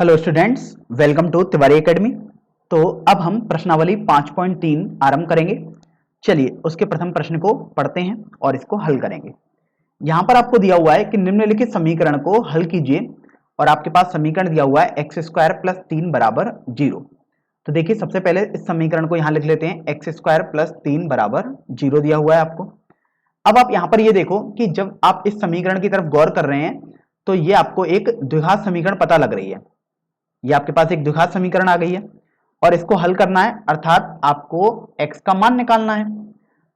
Hello students, welcome to Tiwari academy. तो अब हम प्रश्नावली 5.3 आरंभ करेंगे। चलिए उसके प्रथम प्रश्न को पढ़ते हैं और इसको हल करेंगे। यहाँ पर आपको दिया हुआ है कि निम्नलिखित समीकरण को हल कीजिए और आपके पास समीकरण दिया हुआ है एक्स स्क्वायर प्लस 3 बराबर 0। तो देखिए सबसे पहले इस समीकरण को यहाँ लिख लेते हैं, एक्स स्क्वायर प्लस 3 बराबर 0 दिया हुआ है आपको। अब आप यहाँ पर ये देखो कि जब आप इस समीकरण की तरफ गौर कर रहे हैं तो ये आपको एक द्विघात समीकरण पता लग रही है। ये आपके पास एक द्विघात समीकरण आ गई है और इसको हल करना है, अर्थात आपको x का मान निकालना है।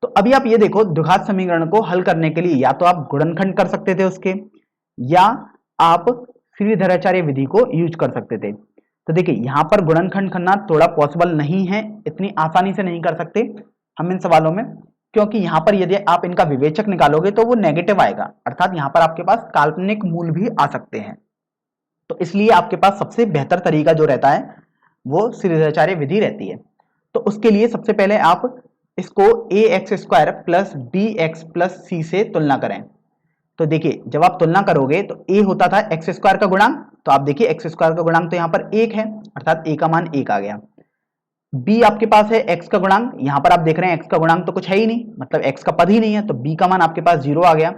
तो अभी आप ये देखो, द्विघात समीकरण को हल करने के लिए या तो आप गुणनखंड कर सकते थे उसके, या आप श्रीधराचार्य विधि को यूज कर सकते थे। तो देखिए यहाँ पर गुणनखंड करना थोड़ा पॉसिबल नहीं है, इतनी आसानी से नहीं कर सकते हम इन सवालों में, क्योंकि यहाँ पर यदि आप इनका विवेचक निकालोगे तो वो नेगेटिव आएगा, अर्थात यहाँ पर आपके पास काल्पनिक मूल भी आ सकते हैं। तो इसलिए आपके पास सबसे बेहतर तरीका जो रहता है वो श्रीधराचार्य विधि रहती है। तो उसके लिए सबसे पहले आप इसको A X square plus B X plus C से तुलना करें। तो देखिए जब आप तुलना करोगे तो ए होता था एक्स स्क्वायर का गुणांक, तो आप देखिए एक्स स्क्वायर का गुणांक तो यहाँ पर 1 है, अर्थात ए का मान 1 आ गया। बी आपके पास है एक्स का गुणांक, यहाँ पर आप देख रहे हैं एक्स का गुणांक तो कुछ है ही नहीं, मतलब एक्स का पद ही नहीं है, तो बी का मान आपके पास 0 आ गया।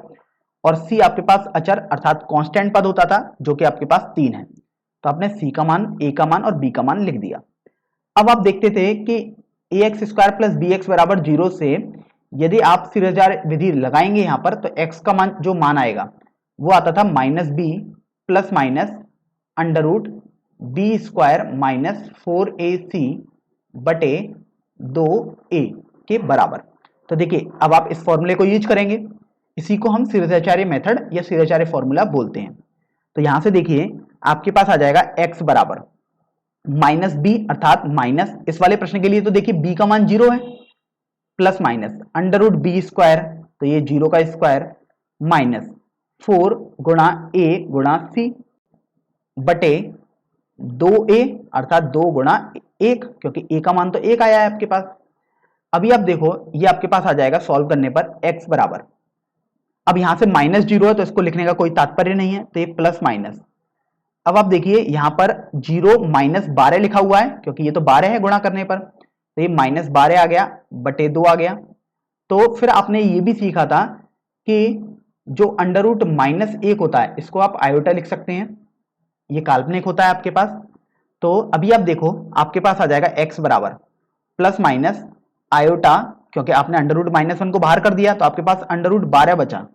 और सी आपके पास अचर अर्थात कांस्टेंट पद होता था जो कि आपके पास 3 है, तो आपने सी का मान, ए का मान और बी का मान लिख दिया। अब आप देखते थे कि A X square plus B X बराबर 0 से यदि आप श्रीधराचार्य विधि लगाएंगे यहाँ पर, तो एक्स का मान जो मान आएगा वो आता था minus B plus minus under root B square minus 4ac बटे 2a के बराबर। तो देखिए अब आप इस फॉर्मूले को यूज करेंगे, इसी को हम श्रीधराचार्य मेथड या श्रीधराचार्य फॉर्मूला बोलते हैं। तो यहां से देखिए आपके पास आ जाएगा x बराबर माइनस बी, अर्थात माइनस इस वाले प्रश्न के लिए तो देखिए b का मान 0 है, plus minus under root B square, तो ये 0 का स्क्वायर माइनस 4 गुणा a गुणा सी बटे 2a, अर्थात 2 गुणा 1, क्योंकि a का मान तो 1 आया है आपके पास। अभी आप देखो ये आपके पास आ जाएगा सॉल्व करने पर x बराबर, अब यहां से माइनस 0 है तो इसको लिखने का कोई तात्पर्य नहीं है, तो ये प्लस माइनस। अब आप देखिए यहां पर 0 माइनस 12 लिखा हुआ है, क्योंकि ये तो 12 है गुणा करने पर, तो ये माइनस 12 आ गया बटे 2 आ गया। तो फिर आपने ये भी सीखा था कि जो अंडर रूट माइनस 1 होता है इसको आप आयोटा लिख सकते हैं, ये काल्पनिक होता है आपके पास। तो अभी आप देखो आपके पास आ जाएगा x बराबर प्लस माइनस आयोटा, क्योंकि आपने अंडर रूट माइनस 1 को बाहर कर दिया तो आपके पास अंडर रूट 12 बचा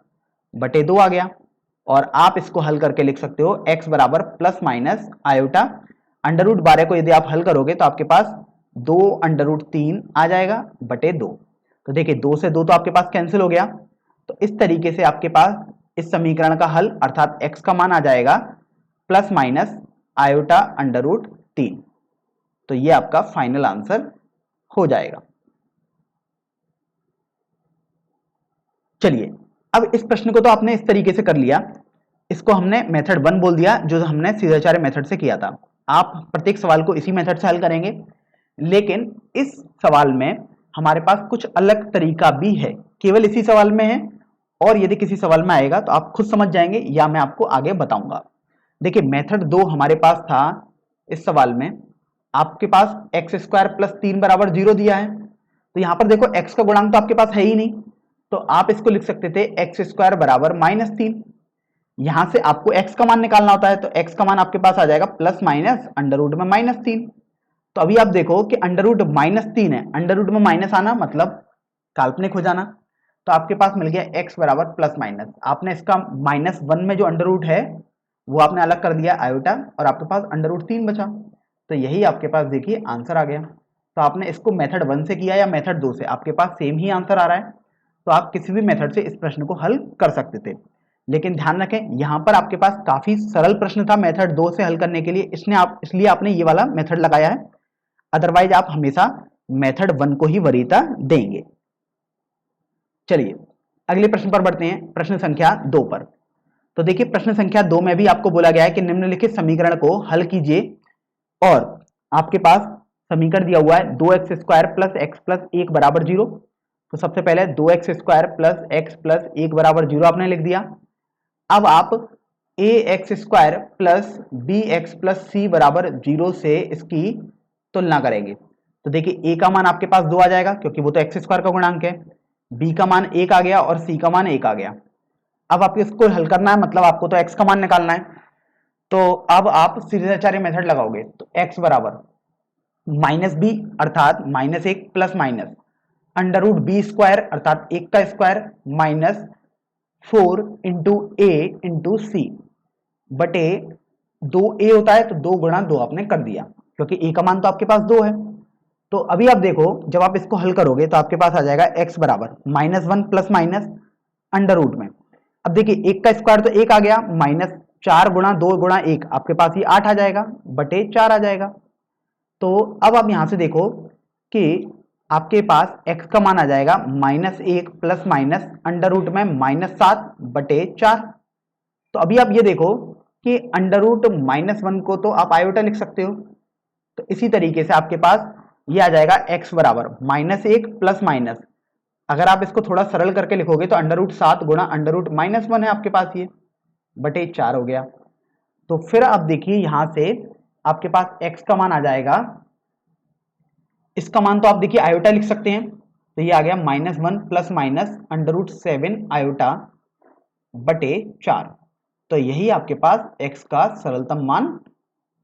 बटे 2 आ गया। और आप इसको हल करके लिख सकते हो x बराबर plus minus iota under root 12 को यदि आप हल करोगे तो आपके पास 2 अंडर रूट 3 आ जाएगा बटे 2। तो देखिए 2 से 2 तो आपके पास कैंसिल हो गया। तो इस तरीके से आपके पास इस समीकरण का हल अर्थात x का मान आ जाएगा plus minus iota under root 3। तो ये आपका फाइनल आंसर हो जाएगा। चलिए अब इस प्रश्न को तो आपने इस तरीके से कर लिया, इसको हमने मेथड 1 बोल दिया जो हमने श्रीधराचार्य मेथड से किया था। आप प्रत्येक सवाल को इसी मेथड से हल करेंगे, लेकिन इस सवाल में हमारे पास कुछ अलग तरीका भी है, केवल इसी सवाल में है, और यदि किसी सवाल में आएगा तो आप खुद समझ जाएंगे या मैं आपको आगे बताऊंगा। देखिए मेथड 2 हमारे पास था, इस सवाल में आपके पास एक्स स्क्वायर प्लस 3 बराबर 0 दिया है, तो यहां पर देखो x का गुणांक तो आपके पास है ही नहीं, तो आप इसको लिख सकते थे एक्स स्क्वायर बराबर माइनस 3। यहां से आपको x का मान निकालना होता है, तो x का मान आपके पास आ जाएगा प्लस माइनस अंडर रूट में माइनस 3। तो अभी आप देखो कि अंडर रूट माइनस 3 है, अंडर रूट में माइनस आना मतलब काल्पनिक हो जाना, तो आपके पास मिल गया x बराबर प्लस माइनस, आपने इसका माइनस 1 में जो अंडर रूट है वो आपने अलग कर दिया आयोटा, और आपके पास अंडर रूट 3 बचा, तो यही आपके पास देखिए आंसर आ गया। तो आपने इसको मेथड 1 से किया या मेथड 2 से, आपके पास सेम ही आंसर आ रहा है, तो आप किसी भी मेथड से इस प्रश्न को हल कर सकते थे। लेकिन ध्यान रखें यहाँ पर आपके पास काफी सरल प्रश्न था मेथड 2 से हल करने के लिए, इसलिए आपने ये वाला मेथड लगाया है, अदरवाइज आप हमेशा मेथड 1 को ही वरीयता देंगे। चलिए अगले प्रश्न पर बढ़ते हैं, प्रश्न संख्या 2 पर। तो देखिए प्रश्न संख्या 2 में भी आपको बोला गया है कि निम्नलिखित समीकरण को हल कीजिए, और आपके पास समीकरण दिया हुआ है 2x square plus X plus 1 बराबर 0। तो सबसे पहले 2x square plus X plus 1 बराबर 0 आपने लिख दिया। अब आप A X square plus B X plus C बराबर 0 से इसकी तुलना करेंगे। तो देखिए ए का मान आपके पास 2 आ जाएगा क्योंकि वो तो एक्स स्क्वायर का गुणांक है, बी का मान 1 आ गया और सी का मान 1 आ गया। अब आपको इसको हल करना है, मतलब आपको तो एक्स का मान निकालना है। तो अब आप सीरीजाचार्य मेथड लगाओगे तो एक्स बराबर माइनस बी अर्थात minus 1 plus minus under root B square अर्थात 1 का square minus 4 into A into C बटे 2a होता है तो 2 गुणा 2 आपने कर दिया क्योंकि a का मान तो आपके पास 2 है। तो अभी आप देखो जब आप इसको हल करोगे तो आपके पास आ जाएगा x बराबर -1 प्लस माइनस अंडर रूट में। अब देखिए 1 का स्क्वायर तो 1 आ गया, माइनस 4 गुणा 2 गुणा 1 आपके पास ये 8 आ जाएगा बटे 4 आ जाएगा। तो अब आप यहां से देखो कि आपके पास x का मान आ जाएगा -1 प्लस माइनस अंडर रूट में -7 बटे 4। तो अभी आप ये देखो कि अंडर रूट -1 को तो आप आयोटा लिख सकते हो, तो इसी तरीके से आपके पास ये आ जाएगा x बराबर -1 प्लस माइनस, अगर आप इसको थोड़ा सरल करके लिखोगे तो अंडर रूट 7 गुणा अंडर रूट -1 है आपके पास ये बटे 4 हो गया। तो फिर आप देखिए यहां से आपके पास x का मान आ जाएगा, इसका मान तो आप देखिए आयोटा लिख सकते हैं, तो ये आ गया -1 plus minus under root 7 iota बटे 4। तो यही आपके पास x का सरलतम मान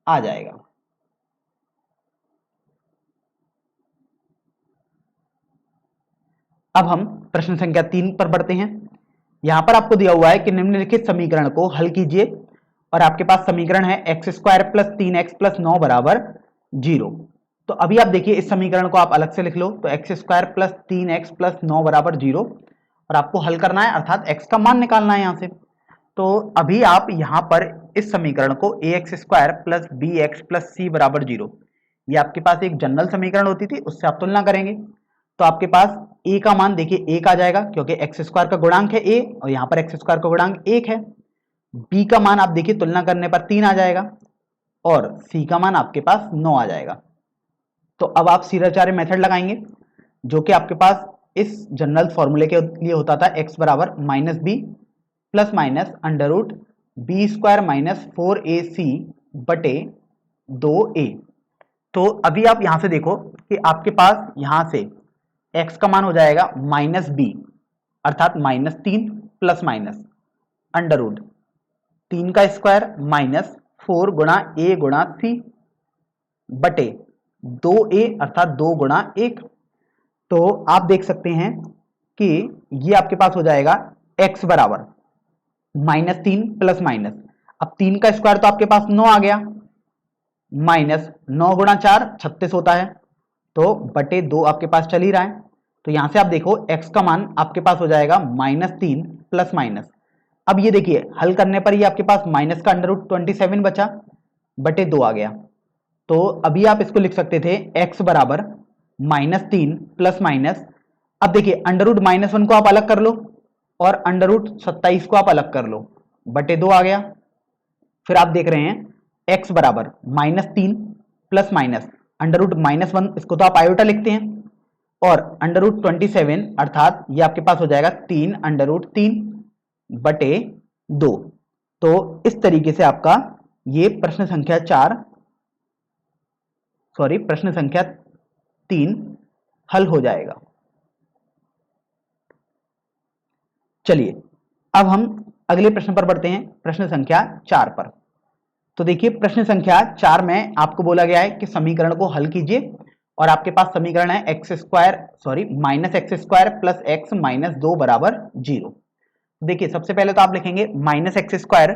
आ जाएगा। अब हम प्रश्न संख्या 3 पर बढ़ते हैं। यहां पर आपको दिया हुआ है कि निम्नलिखित समीकरण को हल कीजिए और आपके पास समीकरण है X square plus 3x plus 9 बराबर 0। तो अभी आप देखिए इस समीकरण को आप अलग से लिख लो, तो x square plus 3x plus 9 बराबर 0 और आपको हल करना है अर्थात x का मान निकालना है यहां से। तो अभी आप यहां पर इस समीकरण को A X square plus B X plus C बराबर 0, ये आपके पास एक जनरल समीकरण होती थी, उससे आप तुलना करेंगे। तो आपके पास a का मान देखिए 1 आ जाएगा क्योंकि एक्स स्क्वायर का गुणांक है a और यहाँ पर एक्स स्क्वायर का गुणांक 1 है। b का मान आप देखिए तुलना करने पर 3 आ जाएगा और c का मान आपके पास 9 आ जाएगा। तो अब आप सीधाचार्य मेथड लगाएंगे जो कि आपके पास इस जनरल फॉर्मूले के लिए होता था x बराबर -b plus minus under root B square minus 4ac बटे 2a। तो अभी आप यहां से देखो कि आपके पास यहां से x का मान हो जाएगा -b अर्थात -3 प्लस माइनस अंडर रूट 3 का स्क्वायर माइनस 4 गुणा a गुणा c बटे 2a अर्थात 2 गुणा 1। तो आप देख सकते हैं कि ये आपके पास हो जाएगा x बराबर -3 प्लस माइनस, अब 3 का स्क्वायर तो आपके पास 9 आ गया, माइनस 9 गुणा 4 36 होता है, तो बटे 2 आपके पास चल ही रहा है। तो यहां से आप देखो x का मान आपके पास हो जाएगा -3 प्लस माइनस। अब ये देखिए हल करने पर ये आपके पास माइनस का अंडर रूट 27 बचा बटे 2 आ गया। तो अभी आप इसको लिख सकते थे x बराबर -3 प्लस माइनस, अब देखिए अंडर रूट -1 को आप अलग कर लो और अंडर रूट 27 को आप अलग कर लो बटे 2 आ गया। फिर आप देख रहे हैं x बराबर -3 प्लस माइनस अंडर रूट -1, इसको तो आप आयोटा लिखते हैं, और अंडर रूट 27 अर्थात ये आपके पास हो जाएगा 3 अंडर रूट 3 बटे 2। तो इस तरीके से आपका ये प्रश्न संख्या 3 हल हो जाएगा। चलिए अब हम अगले प्रश्न पर बढ़ते हैं, प्रश्न संख्या 4 पर। तो देखिए प्रश्न संख्या 4 में आपको बोला गया है कि समीकरण को हल कीजिए और आपके पास समीकरण है -x² प्लस x माइनस 2 बराबर 0। देखिए सबसे पहले तो आप लिखेंगे -x²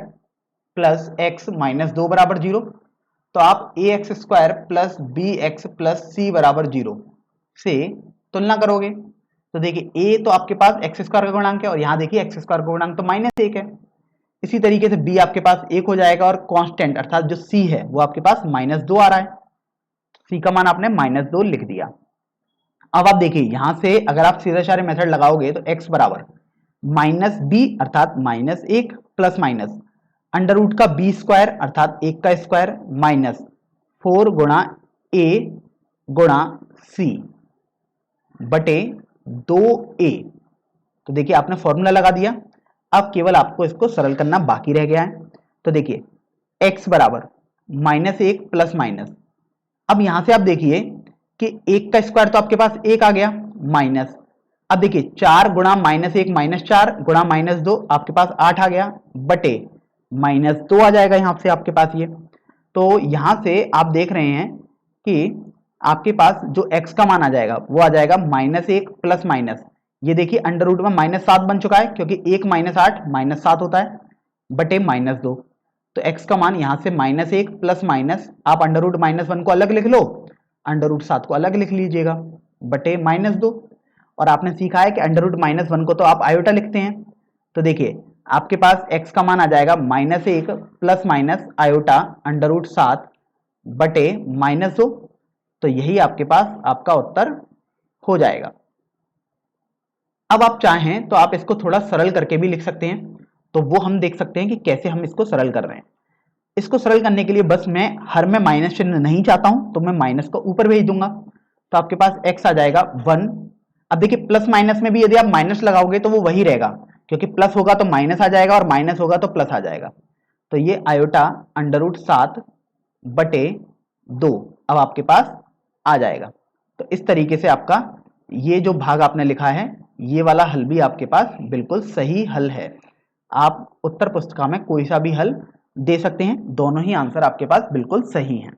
प्लस x माइनस 2 बराबर 0, तो आप ax² plus bx plus c बराबर 0 से तुलना करोगे। तो देखिए a तो आपके पास x² का गुणांक है और यहाँ देखिए x² का गुणांक तो -1 है, इसी तरीके से b आपके पास 1 हो जाएगा और कांस्टेंट अर्थात जो c है वो आपके पास -2 आ रहा है, c का मान आपने -2 लिख दिया। अब आप देखिए यहां से अगर आप सीधाचार्य मेथड लगाओगे तो x बराबर -b अर्थात -1 प्लस माइनस अंडर रूट का b स्क्वायर अर्थात 1 का स्क्वायर माइनस 4 गुणा a गुणा c बटे 2a। तो देखिए आपने फॉर्मूला लगा दिया, अब केवल आपको इसको सरल करना बाकी रह गया है। तो देखिए x बराबर -1 प्लस माइनस, अब यहां से आप देखिए कि 1 का स्क्वायर तो आपके पास 1 आ गया माइनस, अब देखिए 4 गुणा -1 -4 गुणा -2 आपके पास 8 आ गया बटे -2 आ जाएगा यहां से आपके पास ये। तो यहां से आप देख रहे हैं कि आपके पास जो x का मान आ जाएगा वो आ जाएगा -1 प्लस माइनस, ये देखिए अंडर रूट में -7 बन चुका है क्योंकि 1 -8 -7 होता है बटे -2। तो x का मान यहां से -1 प्लस माइनस, आप अंडर रूट -1 को अलग लिख लो, अंडर रूट 7 को अलग लिख लीजिएगा बटे -2। और आपने सीखा है कि अंडर रूट -1 को तो आप आयोटा लिखते हैं। तो देखिए आपके पास x का मान आ जाएगा -1 plus minus iota under root 7 बटे -2। तो यही आपके पास आपका उत्तर हो जाएगा। अब आप चाहें तो आप इसको थोड़ा सरल करके भी लिख सकते हैं, तो वो हम देख सकते हैं कि कैसे हम इसको सरल कर रहे हैं। इसको सरल करने के लिए बस मैं हर में माइनस चिन्ह नहीं चाहता हूं तो मैं माइनस को ऊपर भेज दूंगा, तो आपके पास x आ जाएगा 1। अब देखिए प्लस माइनस में भी यदि आप माइनस लगाओगे तो वो वही रहेगा, क्योंकि प्लस होगा तो माइनस आ जाएगा और माइनस होगा तो प्लस आ जाएगा। तो ये आयोटा अंडर रूट 7 बटे 2 अब आपके पास आ जाएगा। तो इस तरीके से आपका ये जो भाग आपने लिखा है ये वाला हल भी आपके पास बिल्कुल सही हल है। आप उत्तर पुस्तिका में कोई सा भी हल दे सकते हैं, दोनों ही आंसर आपके पास बिल्कुल सही हैं।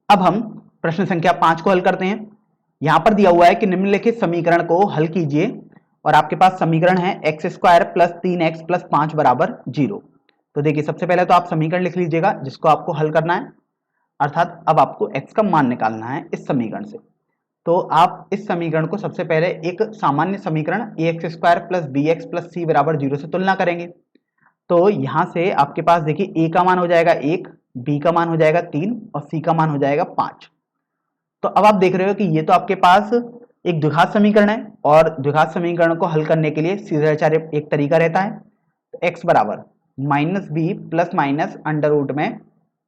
अब हम प्रश्न संख्या 5 को हल करते हैं। यहां पर दिया हुआ है कि निम्नलिखित समीकरण को हल कीजिए और आपके पास समीकरण है x² प्लस 3x प्लस 5 बराबर 0। तो देखिए सबसे पहले तो आप समीकरण लिख लीजिएगा जिसको आपको हल करना है, अर्थात अब आपको x का मान निकालना है इस समीकरण से। तो आप इस समीकरण को सबसे पहले एक सामान्य समीकरण ax² plus bx plus c बराबर 0 से तुलना करेंगे। तो यहां से आपके पास देखिए a का मान हो जाएगा 1, b का मान हो जाएगा 3 और c का मान हो जाएगा 5। तो अब आप देख रहे हो कि ये तो आपके पास एक द्विघात समीकरण है और द्विघात समीकरण को हल करने के लिए सीधाचार्य एक तरीका रहता है। तो x बराबर -b plus minus under root में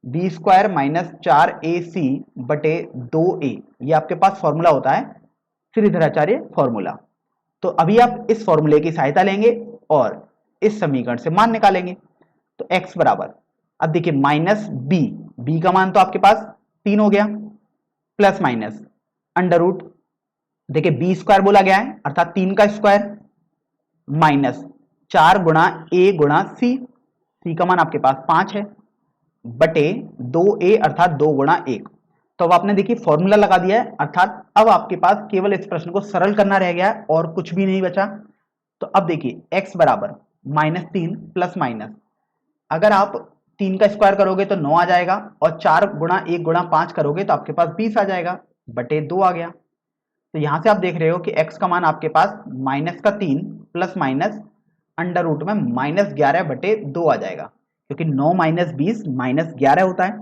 b² माइनस 4ac बटे 2a, ये आपके पास फॉर्मूला होता है श्रीधराचार्य फॉर्मूला। तो अभी आप इस फॉर्मूले की सहायता लेंगे और इस समीकरण से मान निकालेंगे। तो x बराबर, अब देखिए -b का मान तो आपके पास 3 हो गया प्लस माइनस अंडर रूट, देखिए b² बोला गया है अर्थात 3 का स्क्वायर माइनस 4 गुणा a गुणा c का मान आपके पास 5 है बटे 2a अर्थात 2 गुणा 1। तो अब आपने देखिए फॉर्मूला लगा दिया है, अर्थात अब आपके पास केवल इस प्रश्न को सरल करना रह गया है और कुछ भी नहीं बचा। तो अब देखिए x बराबर -3 प्लस माइनस, अगर आप 3 का स्क्वायर करोगे तो 9 आ जाएगा और 4 गुणा 1 गुणा 5 करोगे तो आपके पास 20 आ जाएगा बटे 2 आ गया। तो यहां से आप देख रहे हो कि x का मान आपके पास -3 प्लस माइनस अंडर रूट में -11 बटे 2 आ जाएगा, क्योंकि 9 - 20 -11 होता है।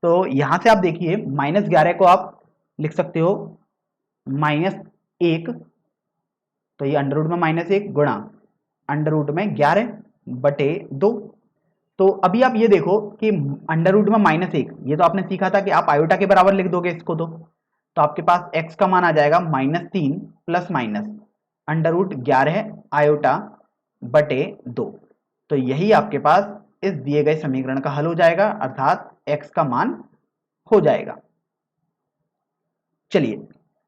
तो यहां से आप देखिए -11 को आप लिख सकते हो -1, तो ये अंडर रूट में -1 गुणा अंडर रूट में 11 बटे 2। तो अभी आप ये देखो कि अंडर रूट में -1, ये तो आपने सीखा था कि आप आयोटा के बराबर लिख दोगे इसको, तो आपके पास x का मान आ जाएगा -3 plus minus under root 11 iota बटे 2। तो यही आपके पास इस दिए गए समीकरण का हल हो जाएगा, अर्थात x का मान हो जाएगा। चलिए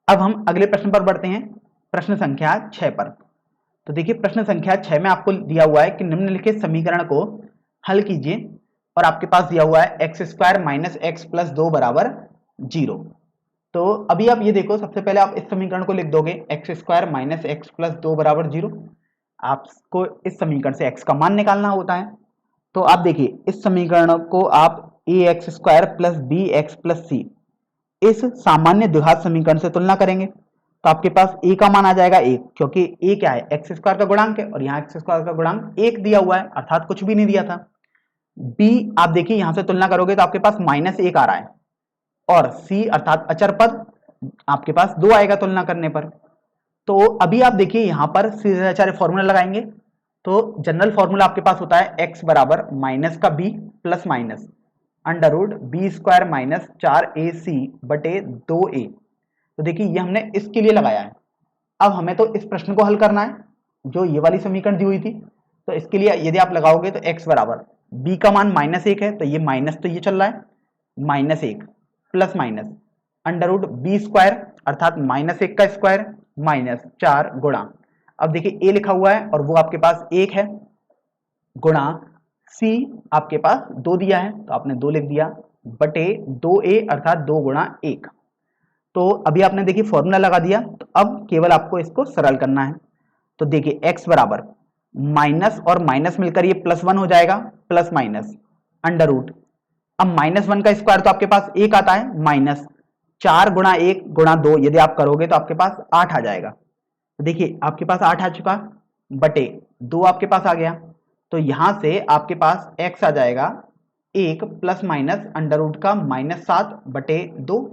अब हम अगले प्रश्न पर बढ़ते हैं, प्रश्न संख्या 6 पर। तो देखिए प्रश्न संख्या 6 में आपको दिया हुआ है कि निम्नलिखित समीकरण को हल कीजिए और आपके पास दिया हुआ है x² माइनस x प्लस 2 बराबर 0। तो अभी आप ये देखो, सबसे पहले आप इस समीकरण को लिख दोगे x² माइनस x प्लस 2 बराबर 0। आपको इस समीकरण से x का मान निकालना होता है। तो आप देखिए इस समीकरण को आप ax² plus bx plus c इस सामान्य द्विघात समीकरण से तुलना करेंगे। तो आपके पास a का मान आ जाएगा 1, क्योंकि a क्या है, x² का गुणांक है और यहाँ x² का गुणांक 1 दिया हुआ है, अर्थात कुछ भी नहीं दिया था। b आप देखिए यहां से तुलना करोगे तो आपके पास -1 आ रहा है और c अर्थात अचर पद आपके पास 2 आएगा तुलना करने पर। तो अभी आप देखिए यहां पर सीधाचार्य फॉर्मूला लगाएंगे। तो जनरल फॉर्मूला आपके पास होता है x बराबर माइनस का b plus minus under root b² minus 4ac बटे 2a। तो देखिए ये हमने इसके लिए लगाया है। अब हमें तो इस प्रश्न को हल करना है, जो ये वाली समीकरण दी हुई थी। तो इसके लिए यदि आप लगाओगे तो x बराबर b का मान -1 है, तो ये माइनस तो ये चल रहा है -1 plus minus under root B square अर्थात -1 का स्क्वायर -4 गुणा, अब देखिए a लिखा हुआ है और वो आपके पास 1 है, गुणा c आपके पास 2 दिया है तो आपने 2 लिख दिया, बटे 2a अर्थात 2 गुणा 1। तो अभी आपने देखिए फॉर्मूला लगा दिया, तो अब केवल आपको इसको सरल करना है। तो देखिए x बराबर माइनस और माइनस मिलकर ये +1 हो जाएगा, प्लस माइनस अंडर रूट, अब -1 का स्क्वायर तो आपके पास 1 आता है, -4 गुणा 1 गुणा 2 यदि आप करोगे तो आपके पास 8 आ जाएगा। तो देखिए आपके पास 8 आ चुका, बटे 2 आपके पास आ गया, तो यहां से आपके पास x आ जाएगा 1 प्लस माइनस अंडर रूट का -7 बटे 2।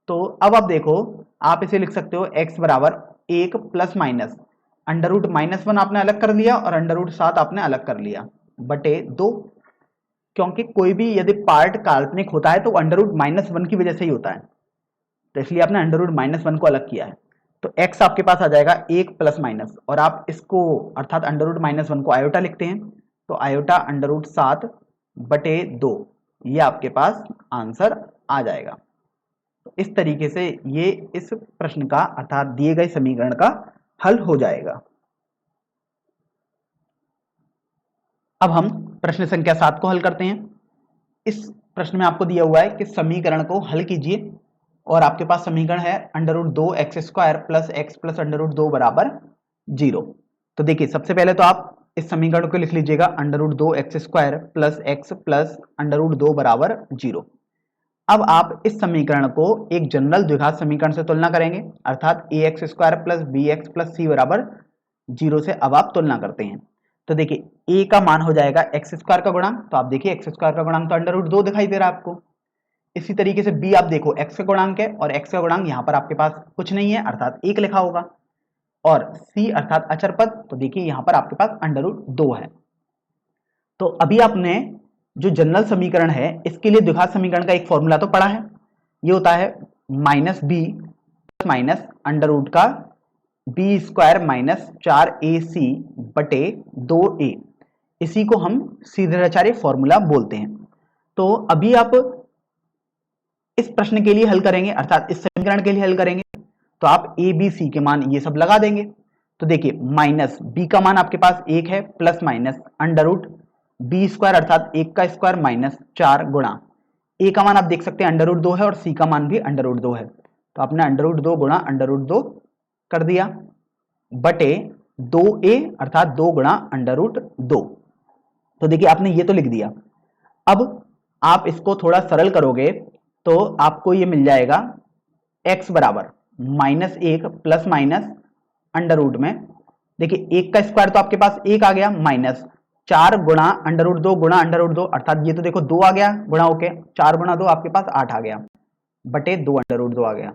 तो अब आप देखो, आप इसे लिख सकते हो x बराबर 1 प्लस माइनस अंडर रूट -1 आपने अलग कर लिया और अंडर रूट 7 आपने अलग कर लिया बटे 2, क्योंकि कोई भी यदि पार्ट काल्पनिक होता है तो अंडर रूट -1 की वजह से ही होता है, तो इसलिए आपने अंडर रूट -1 को अलग किया है। तो x आपके पास आ जाएगा 1 प्लस माइनस, और आप इसको अर्थात अंडर रूट -1 को आयोटा लिखते हैं, तो आयोटा अंडर रूट 7 बटे 2, ये आपके पास आंसर आ जाएगा। तो इस तरीके से ये इस प्रश्न का अर्थात दिए गए समीकरण का हल हो जाएगा। अब हम प्रश्न संख्या 7 को हल करते हैं। इस प्रश्न में आपको दिया हुआ है कि समीकरण को हल कीजिए, और आपके पास समीकरण है under root 2x² plus x plus under root 2 बराबर 0। तो देखिए सबसे पहले तो आप इस समीकरण को लिख लीजिएगा under root 2x² plus x plus under root 2 बराबर 0। अब आप इस समीकरण को एक जनरल द्विघात समीकरण से तुलना करेंगे, अर्थात ax² plus bx plus c बराबर 0 से अब आप तुलना करते हैं। तो देखिए a का मान हो जाएगा x² का गुणांक, तो आप देखिए x² का गुणांक तो अंडर रूट 2 दिखाई दे रहा है आपको। इसी तरीके से b आप देखो x का गुणांक है, और x का गुणांक यहाँ पर आपके पास कुछ नहीं है अर्थात 1 लिखा होगा, और c अर्थात अचर पद, तो देखिए यहाँ पर आपके पास अंडर रूट 2 है। तो अभी आपने जो जनरल समीकरण है इसके लिए द्विघात समीकरण का एक फॉर्मूला तो पढ़ा है, ये होता है -b माइनस अंडर रूट का बी स्क्वायर -4ac बटे 2a, इसी को हम सीधेचार्य फॉर्मूला बोलते हैं। तो अभी आप इस प्रश्न के लिए हल करेंगे अर्थात इस समीकरण के लिए हल करेंगे, तो आप a b c के मान ये सब लगा देंगे। तो देखिए माइनस b का मान आपके पास 1 है, plus minus under root B square अर्थात 1 का स्क्वायर -4 गुणा a का मान आप देख सकते हैं अंडर रूट 2 है, और c का मान भी अंडर रूट 2 है, तो आपने अंडर रूट 2 गुणा अंडर रूट 2 कर दिया, बटे 2a अर्थात 2 गुणा अंडर रूट 2। तो देखिए आपने ये तो लिख दिया। अब आप इसको थोड़ा सरल करोगे तो आपको ये मिल जाएगा x बराबर -1 प्लस माइनस अंडर रूट में, देखिए 1 का स्क्वायर तो आपके पास 1 आ गया, -4 गुणा अंडर रूट 2 गुणा अंडर रूट 2 अर्थात ये तो देखो 2 आ गया गुणा होके, 4 गुणा 2 आपके पास 8 आ गया, बटे 2 अंडर रूट 2 आ गया।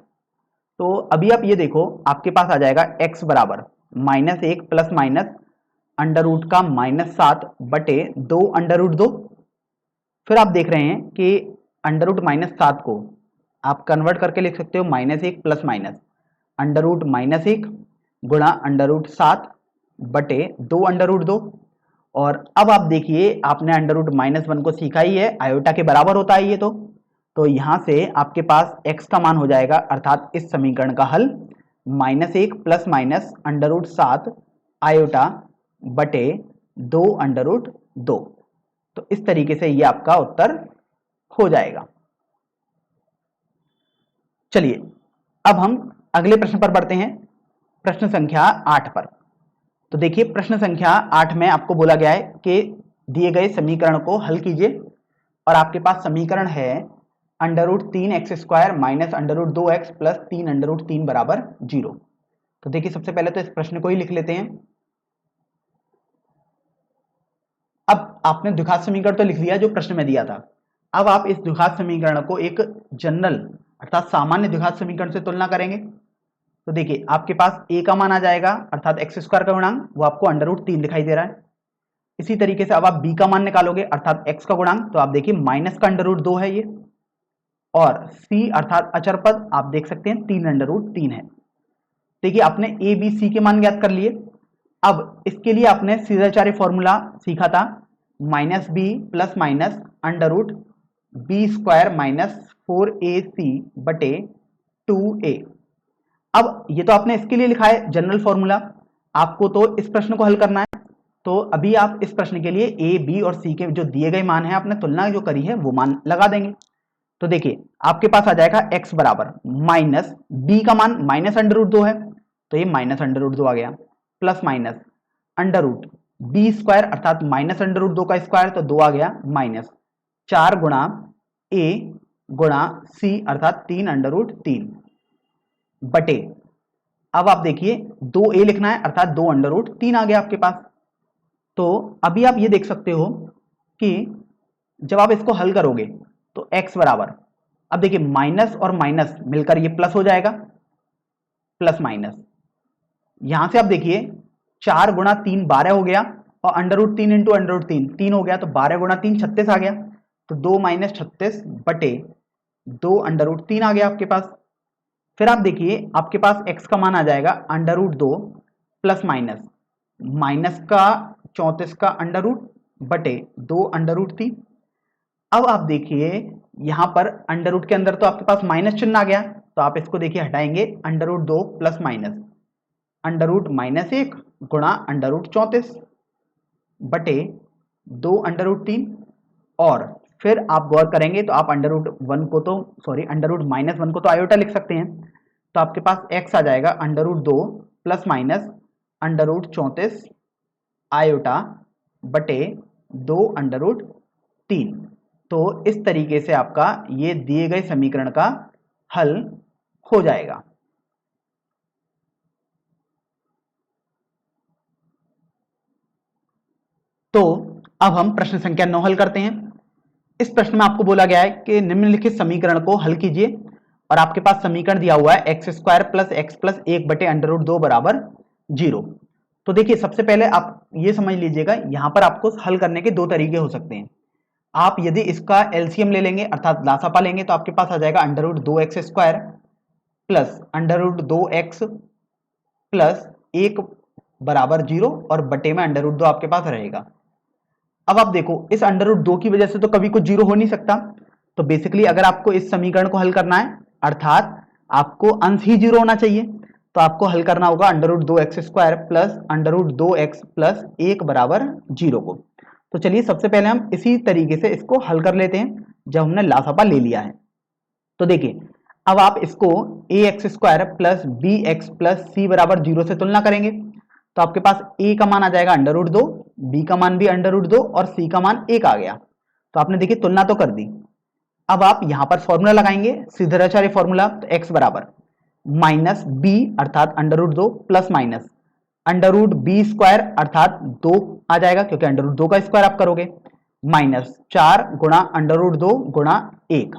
तो अभी आप ये देखो आपके पास आ जाएगा x बराबर -1 प्लस माइनस अंडर रूट का -7 बटे 2 अंडर रूट 2। फिर आप देख रहे हैं कि अंडर रूट -7 को आप कन्वर्ट करके लिख सकते हो -1 प्लस माइनस अंडर रूट -1 गुणा अंडर रूट 7 बटे 2 अंडर रूट 2। और अब आप देखिए आपने अंडर रूट -1 को सीखा ही है, आयोटा के बराबर होता है ये तो यहां से आपके पास x का मान हो जाएगा अर्थात इस समीकरण का हल -1 plus minus under root 7 iota बटे 2 अंडर रूट 2। तो इस तरीके से ये आपका उत्तर हो जाएगा। चलिए अब हम अगले प्रश्न पर बढ़ते हैं, प्रश्न संख्या 8 पर। तो देखिए प्रश्न संख्या 8 में आपको बोला गया है कि दिए गए समीकरण को हल कीजिए, और आपके पास समीकरण है under root 3x² minus under root 2x plus 3 under root 3 बराबर 0। तो देखिए सबसे पहले तो इस प्रश्न को ही लिख लेते हैं। अब आपने द्विघात समीकरण तो लिख लिया जो प्रश्न में दिया था, अब आप इस द्विघात समीकरण को एक जनरल अर्थात सामान्य द्विघात समीकरण से तुलना करेंगे। तो देखिए आपके पास a का मान आ जाएगा अर्थात x² का गुणांक, वो आपको अंडर रूट 3 दिखाई दे रहा है। इसी तरीके से अब आप b का मान निकालोगे अर्थात x का गुणांक, तो आप देखिए माइनस का अंडर रूट 2 है ये, और c अर्थात अचर पद आप देख सकते हैं 3 अंडर रूट 3 है। देखिए आपने a b c के मान ज्ञात कर लिए। अब इसके लिए आपने सीधाचार्य फॉर्मूला सीखा था, minus B plus minus under root B square minus 4ac बटे 2a। अब ये तो आपने इसके लिए लिखा है जनरल फॉर्मूला, आपको तो इस प्रश्न को हल करना है। तो अभी आप इस प्रश्न के लिए ए बी और सी के जो दिए गए मान हैं आपने तुलना जो करी है वो मान लगा देंगे। तो देखिए आपके पास आ जाएगा x बराबर माइनस बी का मान माइनस अंडर रूट 2 है तो ये माइनस अंडर रूट 2 आ गया, plus minus under root B square अर्थात माइनस अंडर रूट 2 का स्क्वायर तो 2 आ गया माइनस 4 गुणा ए गुणा सी अर्थात 3 अंडर रूट 3 बटे, अब आप देखिए 2a लिखना है अर्थात 2 अंडर रूट 3 आ गया आपके पास। तो अभी आप ये देख सकते हो कि जब आप इसको हल करोगे तो x बराबर, अब देखिए माइनस और माइनस मिलकर ये प्लस हो जाएगा, प्लस माइनस यहां से आप देखिए 4 गुणा 3 12 हो गया और under root 3 into under root 3 3 हो गया तो 12 गुणा 3 36 आ गया, तो 2 माइनस 36 बटे 2 अंडर रूट 3 आ गया आपके पास। फिर आप देखिए आपके पास x का मान आ जाएगा under root 2 plus minus minus का 34 का अंडर रूट बटे 2 अंडर रूट 3। अब आप देखिए यहां पर अंडर रूट के अंदर तो आपके पास माइनस चिन्ह आ गया तो आप इसको देखिए हटाएंगे, under root 2 plus minus under root minus 1 गुणा अंडर रूट 34 बटे 2 अंडर रूट 3। और फिर आप गौर करेंगे तो आप अंडर रूट 1 को तो अंडर रूट माइनस 1 को तो आयोटा लिख सकते हैं, तो आपके पास x आ जाएगा under root 2 plus minus under root 34 iota बटे 2 अंडर रूट 3। तो इस तरीके से आपका ये दिए गए समीकरण का हल हो जाएगा। तो अब हम प्रश्न संख्या 9 हल करते हैं। इस प्रश्न में आपको बोला गया है कि निम्नलिखित समीकरण को हल कीजिए और आपके पास समीकरण दिया हुआ है X square plus X plus 1 बटे अंडर रूट 2 बराबर 0। तो देखिए सबसे पहले आप ये समझ लीजिएगा यहां पर आपको हल करने के दो तरीके हो सकते हैं। आप यदि इसका एलसीएम ले लेंगे अर्थात लासापा लेंगे तो आपके पास आ जाएगा under root 2x square plus under root 2x plus 1 बराबर 0 और बटे में अंडर रूट 2 आपके पास रहेगा। अब आप देखो इस अंडर रूट 2 की वजह से तो कभी कुछ 0 हो नहीं सकता, तो बेसिकली अगर आपको इस समीकरण को हल करना है अर्थात आपको अंश ही 0 होना चाहिए तो आपको हल करना होगा under root 2x square plus under root 2x plus 1 बराबर 0 को। तो चलिए सबसे पहले हम इसी तरीके से इसको हल कर लेते हैं जब हमने लासापा ले लिया है। तो देखिए अब आप इसको ax square plus bx plus c बराबर 0 से तुलना करेंगे तो आपके पास a का मान आ जाएगा अंडर रूट 2, b का मान भी अंडर रूट 2 और c का मान 1 आ गया। तो आपने देखिए तुलना तो कर दी। अब आप यहां पर फॉर्मूला लगाएंगे सीधाचार्य फॉर्मूला, तो x बराबर माइनस b अर्थात under root 2 plus minus under root B square अर्थात 2 आ जाएगा क्योंकि अंडर रूट 2 का स्क्वायर आप करोगे माइनस 4 गुणा अंडर रूट 2 गुणा 1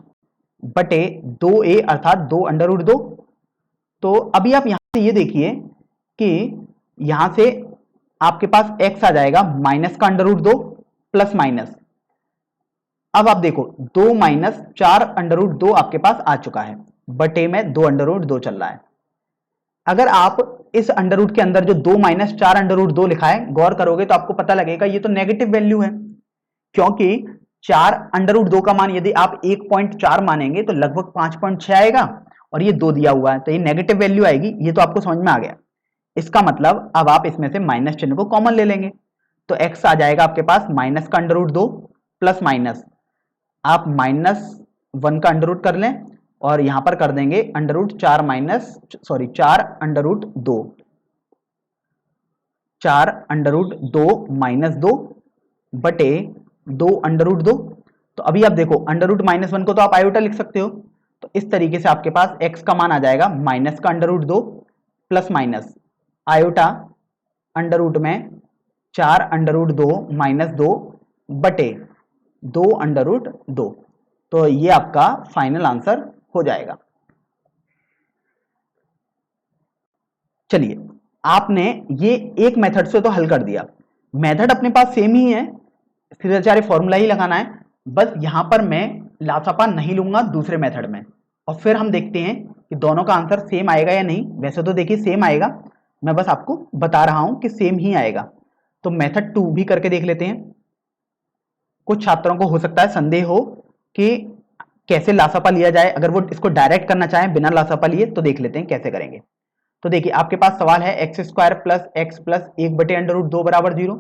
बटे 2a अर्थात 2 अंडर रूट 2। तो अभी आप यहां से ये देखिए कि यहां से आपके पास x आ जाएगा माइनस का अंडर रूट 2 प्लस माइनस, अब आप देखो 2 माइनस 4 अंडर रूट 2 आपके पास आ चुका है बटे में 2 अंडर रूट 2 चल रहा है। अगर आप इस अंडर रूट के अंदर जो 2 माइनस 4 अंडर रूट 2 लिखा है गौर करोगे तो आपको पता लगेगा ये तो नेगेटिव वैल्यू है, क्योंकि 4 अंडर रूट 2 का मान यदि आप 1.4 मानेंगे तो लगभग 5.6 आएगा और ये 2 दिया हुआ है तो ये नेगेटिव वैल्यू आएगी। ये तो आपको समझ में आ गया। इसका मतलब अब आप इसमें से माइनस चिन्ह को कॉमन ले लेंगे तो x आ जाएगा आपके पास माइनस का अंडर रूट 2 प्लस माइनस आप माइनस 1 का अंडर रूट कर लें और यहां पर कर देंगे under root 4 4 under root 2 4 under root 2 minus 2 बटे 2 अंडर रूट 2। तो अभी आप देखो अंडर रूट माइनस 1 को तो आप आयोटा लिख सकते हो, तो इस तरीके से आपके पास x का मान आ जाएगा माइनस का under root 2 plus minus iota under root में 4 अंडर रूट 2 माइनस 2 बटे 2 अंडर रूट 2। तो ये आपका फाइनल आंसर हो जाएगा। चलिए आपने ये एक मेथड से तो हल कर दिया, मेथड अपने पास सेम ही है, सीधाचार्य फॉर्मूला ही लगाना है, बस यहां पर मैं लासापा नहीं लूंगा दूसरे मेथड में और फिर हम देखते हैं कि दोनों का आंसर सेम आएगा या नहीं। वैसे तो देखिए सेम आएगा, मैं बस आपको बता रहा हूं कि सेम ही आएगा। तो मेथड 2 भी करके देख लेते हैं। कुछ छात्रों को हो सकता है संदेह हो कि कैसे लासापा लिया जाए, अगर वो इसको डायरेक्ट करना चाहें बिना लासापा लिए तो देख लेते हैं कैसे करेंगे। तो देखिए आपके पास सवाल है X square plus X plus 1/√2 बराबर 0।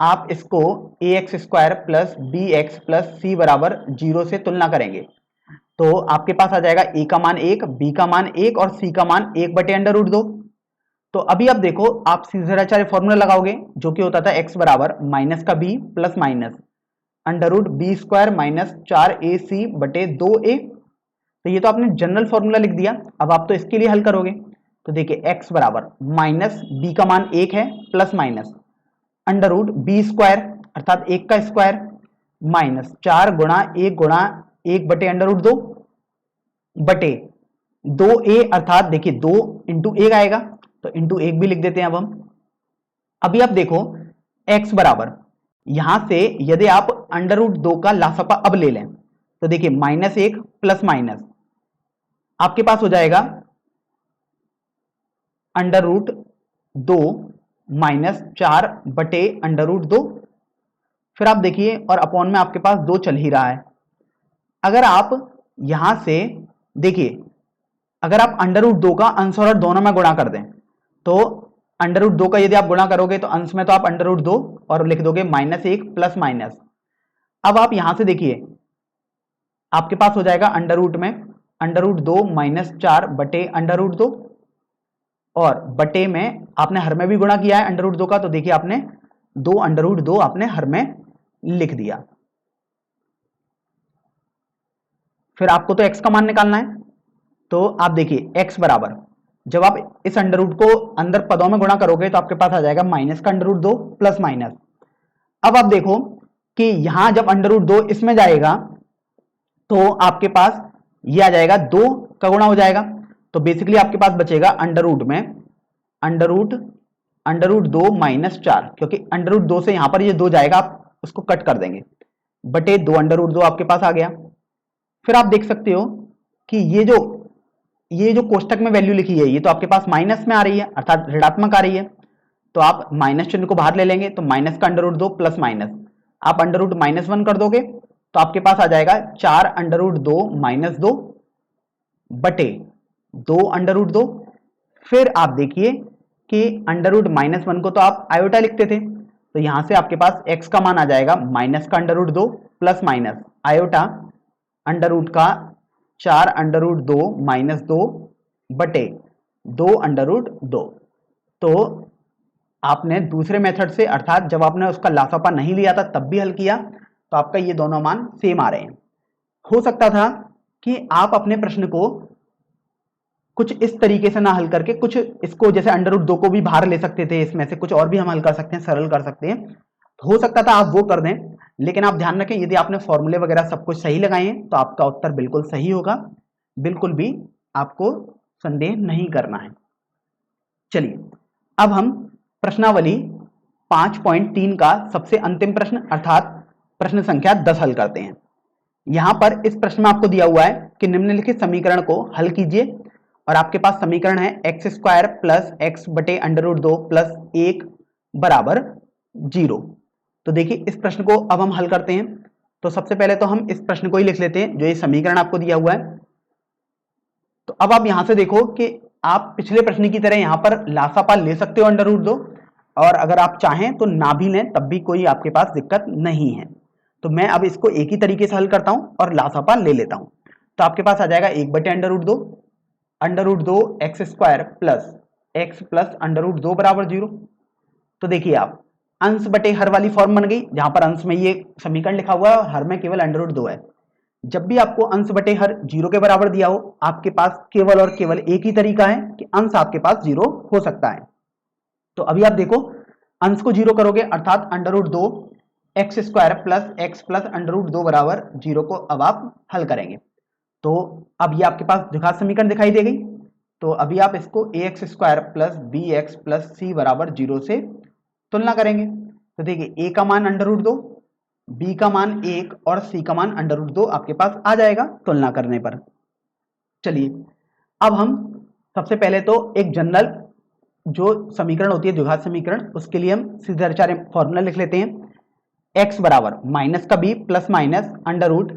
आप इसको A X square plus B X plus C बराबर 0 से तुलना करेंगे तो आपके पास आ जाएगा ए का मान 1, बी का मान 1 और सी का मान 1/√2। तो अभी आप देखो, आप सीधे फॉर्मूला लगाओगे जो कि होता था एक्स बराबर माइनस का B plus minus √b² minus 4ac/2a। तो ये तो आपने जनरल फॉर्मूला लिख दिया। अब आप तो इसके लिए हल करोगे। तो देखिए x बराबर माइनस बी का मान 1 है प्लस माइनस √b² अर्थात 1 का स्क्वायर माइनस 4 गुणा 1 गुणा 1/√2 बटे 2a अर्थात देखिए 2 इंटू 1 आएगा तो इंटू 1 भी लिख देते हैं। अब हम अभी आप देखो x बराबर यहां से यदि आप √2 का लासापा अब ले लें तो देखिए -1 प्लस माइनस आपके पास हो जाएगा √2 माइनस 4/√2। फिर आप देखिए और अपॉन में आपके पास 2 चल ही रहा है। अगर आप यहां से देखिए, अगर आप √2 का अंश और दोनों में गुणा कर दें तो √2 का यदि आप गुणा करोगे तो अंश में तो आप √2 और लिख दोगे -1 प्लस माइनस। अब आप यहां से देखिए आपके पास हो जाएगा अंडर में √2 माइनस 4/√2 और बटे में आपने हर में भी गुणा किया है √2 का तो देखिए आपने 2 आपने हर में लिख दिया। फिर आपको तो x का मान निकालना है तो आप देखिए x बराबर जब आप इस √ को अंदर पदों में गुणा करोगे तो आपके पास आ जाएगा माइनस का √2 प्लस माइनस। अब आप देखो कि यहां जब √2 इसमें जाएगा तो आपके पास ये आ जाएगा 2 का गुणा हो जाएगा तो बेसिकली आपके पास बचेगा √ में √2 माइनस 4 क्योंकि √2 से यहां पर ये 2 जाएगा आप उसको कट कर देंगे बटे 2 √2 आपके पास आ गया। फिर आप देख सकते हो कि ये जो कोष्टक में वैल्यू लिखी है ये तो आपके पास माइनस में आ रही है अर्थात ऋणात्मक आ रही है तो आप माइनस चिन्ह को बाहर ले लेंगे तो माइनस का √2 प्लस माइनस आप √-1 कर दोगे तो आपके पास आ जाएगा 4 √2 माइनस 2 बटे 2 √2। फिर आप देखिए कि √-1 को तो आप आयोटा लिखते थे तो यहां से आपके पास x का मान आ जाएगा माइनस का √2 प्लस माइनस आयोटा अंडर का 4 √2 माइनस 2 बटे 2 √2। तो आपने दूसरे मेथड से अर्थात जब आपने उसका लासापा नहीं लिया था तब भी हल किया तो आपका ये दोनों मान सेम आ रहे हैं। हो सकता था कि आप अपने प्रश्न को कुछ इस तरीके से ना हल करके कुछ इसको जैसे √2 को भी बाहर ले सकते थे, इसमें से कुछ और भी हम हल कर सकते हैं, सरल कर सकते हैं। हो सकता था आप वो कर दें लेकिन आप ध्यान रखें यदि आपने फॉर्मूले वगैरह सब कुछ सही लगाए हैं तो आपका उत्तर बिल्कुल सही होगा, बिल्कुल भी आपको संदेह नहीं करना है। चलिए अब हम प्रश्नावली 5.3 का सबसे अंतिम प्रश्न अर्थात प्रश्न संख्या 10 हल करते हैं। यहां पर इस प्रश्न में आपको दिया हुआ है कि निम्नलिखित समीकरण को हल कीजिए और आपके पास समीकरण है x² प्लस x/√2 प्लस 1 बराबर 0। तो देखिए इस प्रश्न को अब हम हल करते हैं। तो सबसे पहले तो हम इस प्रश्न को ही लिख लेते हैं जो ये समीकरण आपको दिया हुआ है। तो अब आप यहां से देखो कि आप पिछले प्रश्न की तरह यहां पर लासापा ले सकते हो √2 और अगर आप चाहें तो ना भी लें तब भी कोई आपके पास दिक्कत नहीं है। तो मैं अब इसको एक ही तरीके से हल करता हूं और लासापा ले लेता हूं। तो आपके पास आ जाएगा 1/√2 √2 x² प्लस x प्लस √2 बराबर 0। तो देखिए आप अंश बटे हर वाली फॉर्म बन गई जहां पर अंश में ये समीकरण लिखा हुआ है और हर में केवल √2 है। जब भी आपको अंश बटे हर 0 के बराबर दिया हो आपके पास केवल और केवल एक ही तरीका है कि अंश आपके पास 0 हो सकता है। तो अभी आप देखो अंश को 0 करोगे अर्थात √2 x² प्लस x प्लस √2 बराबर 0 को अब आप हल करेंगे तो अब ये आपके पास द्विघात समीकरण दिखाई दे गई। तो अभी आप इसको ax² plus bx plus c बराबर 0 से तुलना करेंगे। तो देखिए a का मान √2, b का मान 1 और c का मान √2 आपके पास आ जाएगा तुलना करने पर। चलिए अब हम सबसे पहले तो एक जनरल जो समीकरण होती है द्विघात समीकरण, उसके लिए हम सीधे आचार्य फॉर्मूला लिख लेते हैं। x बराबर माइनस का b plus minus under root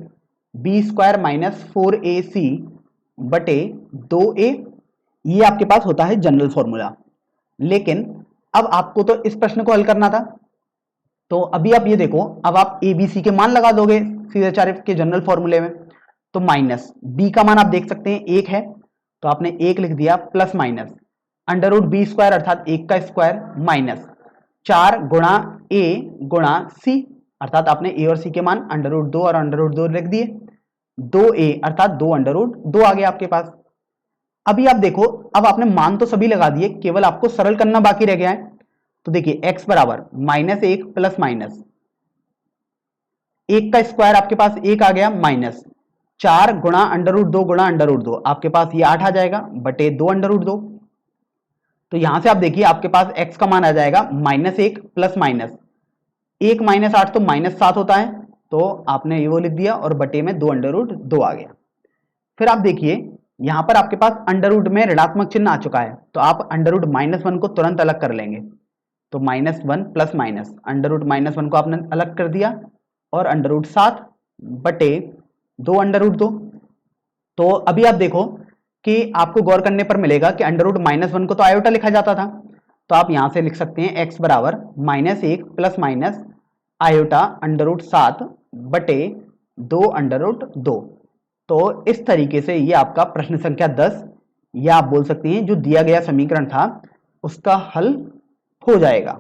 B square minus 4ac बटे 2a, ये आपके पास होता है जनरल फॉर्मूला। लेकिन अब आपको तो इस प्रश्न को हल करना था, तो अभी आप ये देखो, अब आप ए बी सी के मान लगा दोगे सीधे आचार्य के जनरल फॉर्मूले में। तो माइनस बी का मान आप देख सकते हैं 1 है, तो आपने 1 लिख दिया, plus minus under root B square अर्थात 1 का स्क्वायर माइनस 4 गुणा ए गुणा सी, अर्थात आपने ए और सी के मान अंडर रूट 2 और अंडर रूट 2 लिख दिए। 2a अर्थात 2 अंडर रूट 2 आ गया आपके पास। अभी आप देखो, अब आपने मान तो सभी लगा दिए, केवल आपको सरल करना बाकी रह गया है। तो देखिए x बराबर माइनस 1 प्लस माइनस 1 का स्क्वायर आपके पास 1 आ गया, माइनस 4 गुणा अंडर रूट 2 गुणा अंडर रूट 2, आपके पास ये 8 आ जाएगा बटे 2 अंडर रूट 2। तो यहां से आप देखिए आपके पास x का मान आ जाएगा माइनस 1 प्लस माइनस 1 माइनस 8 तो माइनस 7 होता है, तो आपने ये वो लिख दिया और बटे में 2 अंडर रूट 2 आ गया। फिर आप देखिए यहां पर आपके पास अंडर रूट में ऋणात्मक चिन्ह आ चुका है, तो आप अंडर रूट -1 को तुरंत अलग कर लेंगे। तो -1 प्लस माइनस अंडर रूट -1 को आपने अलग कर दिया और अंडर रूट 7 बटे 2 अंडर रूट 2। तो अभी आप देखो कि आपको गौर करने पर मिलेगा कि अंडर रूट -1 को तो आयोटा लिखा जाता था, तो आप यहां से लिख सकते हैं x बराबर -1 plus minus iota under root 7 बटे 2 अंडर रूट 2। तो इस तरीके से ये आपका प्रश्न संख्या 10, या आप बोल सकते हैं जो दिया गया समीकरण था उसका हल हो जाएगा।